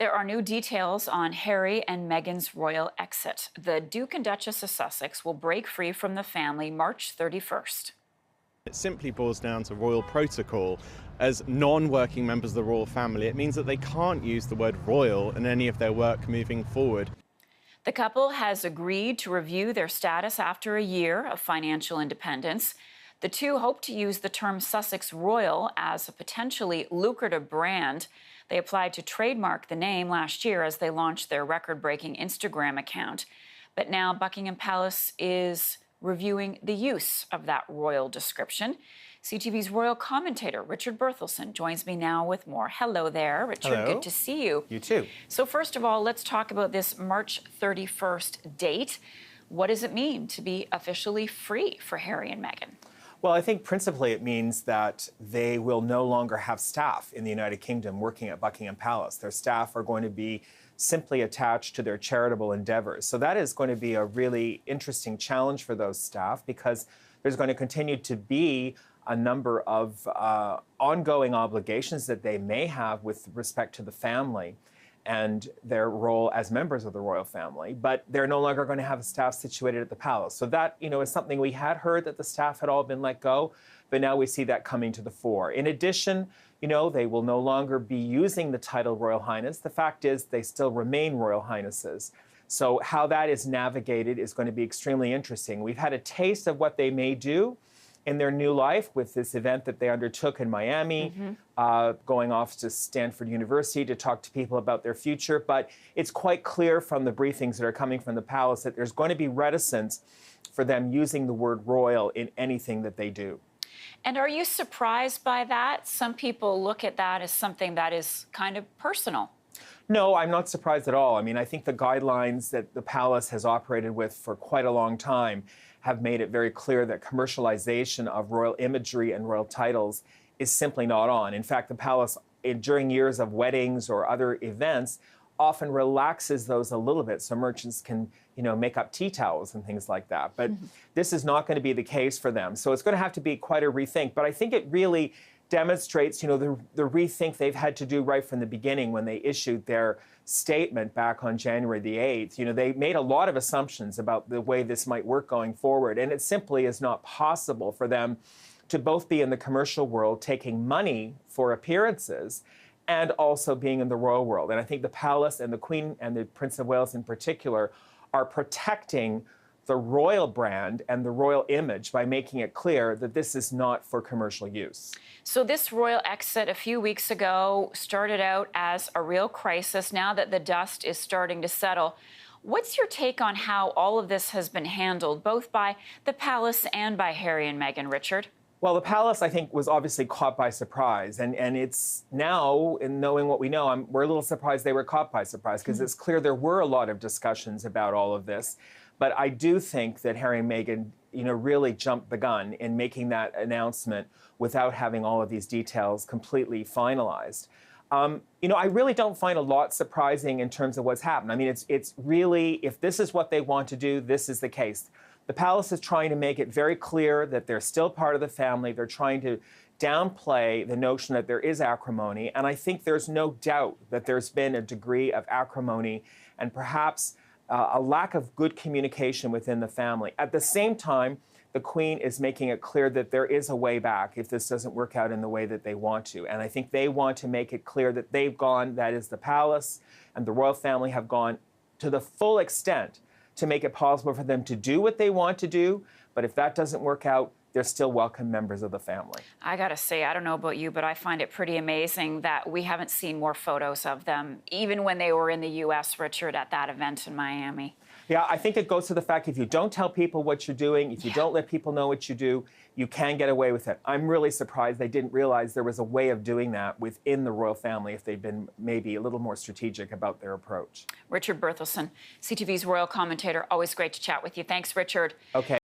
There are new details on Harry and Meghan's royal exit. The Duke and Duchess of Sussex will break free from the family March 31st. It simply boils down to royal protocol. As non-working members of the royal family, it means that they can't use the word royal in any of their work moving forward. The couple has agreed to review their status after a year of financial independence. The two hope to use the term Sussex Royal as a potentially lucrative brand. They applied to trademark the name last year as they launched their record-breaking Instagram account. But now Buckingham Palace is reviewing the use of that royal description. CTV's royal commentator, Richard Berthelsen, joins me now with more. Hello there, Richard. Hello. Good to see you. You too. So first of all, let's talk about this March 31st date. What does it mean to be officially free for Harry and Meghan? Well, I think principally it means that they will no longer have staff in the United Kingdom working at Buckingham Palace. Their staff are going to be simply attached to their charitable endeavors. So that is going to be a really interesting challenge for those staff because there's going to continue to be a number of ongoing obligations that they may have with respect to the family and their role as members of the royal family, but they're no longer going to have a staff situated at the palace. So that, is something we had heard that the staff had all been let go, but now we see that coming to the fore. In addition, they will no longer be using the title Royal Highness. The fact is they still remain Royal Highnesses. So how that is navigated is going to be extremely interesting. We've had a taste of what they may do in their new life with this event that they undertook in Miami, going off to Stanford University to talk to people about their future. But it's quite clear from the briefings that are coming from the palace that there's going to be reticence for them using the word royal in anything that they do. And are you surprised by that? Some people look at that as something that is kind of personal. No, I'm not surprised at all. I mean, I think the guidelines that the palace has operated with for quite a long time have made it very clear that commercialization of royal imagery and royal titles is simply not on. In fact, the palace, during years of weddings or other events, often relaxes those a little bit so merchants can, make up tea towels and things like that. But this is not going to be the case for them. So it's going to have to be quite a rethink. But I think it really demonstrates, the rethink they've had to do right from the beginning when they issued their statement back on January the 8th. They made a lot of assumptions about the way this might work going forward, and it simply is not possible for them to both be in the commercial world taking money for appearances and also being in the royal world. And I think the palace and the Queen and the Prince of Wales in particular are protecting the royal brand and the royal image by making it clear that this is not for commercial use. So this royal exit a few weeks ago started out as a real crisis. Now that the dust is starting to settle, what's your take on how all of this has been handled, both by the palace and by Harry and Meghan, Richard? Well, the palace, I think, was obviously caught by surprise. And it's now, in knowing what we know, we're a little surprised they were caught by surprise because it's clear there were a lot of discussions about all of this. But I do think that Harry and Meghan, really jumped the gun in making that announcement without having all of these details completely finalized. I really don't find a lot surprising in terms of what's happened. I mean, it's really, if this is what they want to do, this is the case. The palace is trying to make it very clear that they're still part of the family. They're trying to downplay the notion that there is acrimony. And I think there's no doubt that there's been a degree of acrimony and perhaps a lack of good communication within the family. At the same time, the Queen is making it clear that there is a way back if this doesn't work out in the way that they want to. And I think they want to make it clear that they've gone, that is the palace and the royal family have gone to the full extent to make it possible for them to do what they want to do. But if that doesn't work out, they're still welcome members of the family. I got to say, I don't know about you, but I find it pretty amazing that we haven't seen more photos of them, even when they were in the U.S., Richard, at that event in Miami. Yeah, I think it goes to the fact if you don't tell people what you're doing, if you don't let people know what you do, you can get away with it. I'm really surprised they didn't realize there was a way of doing that within the royal family if they'd been maybe a little more strategic about their approach. Richard Berthelsen, CTV's royal commentator. Always great to chat with you. Thanks, Richard. Okay.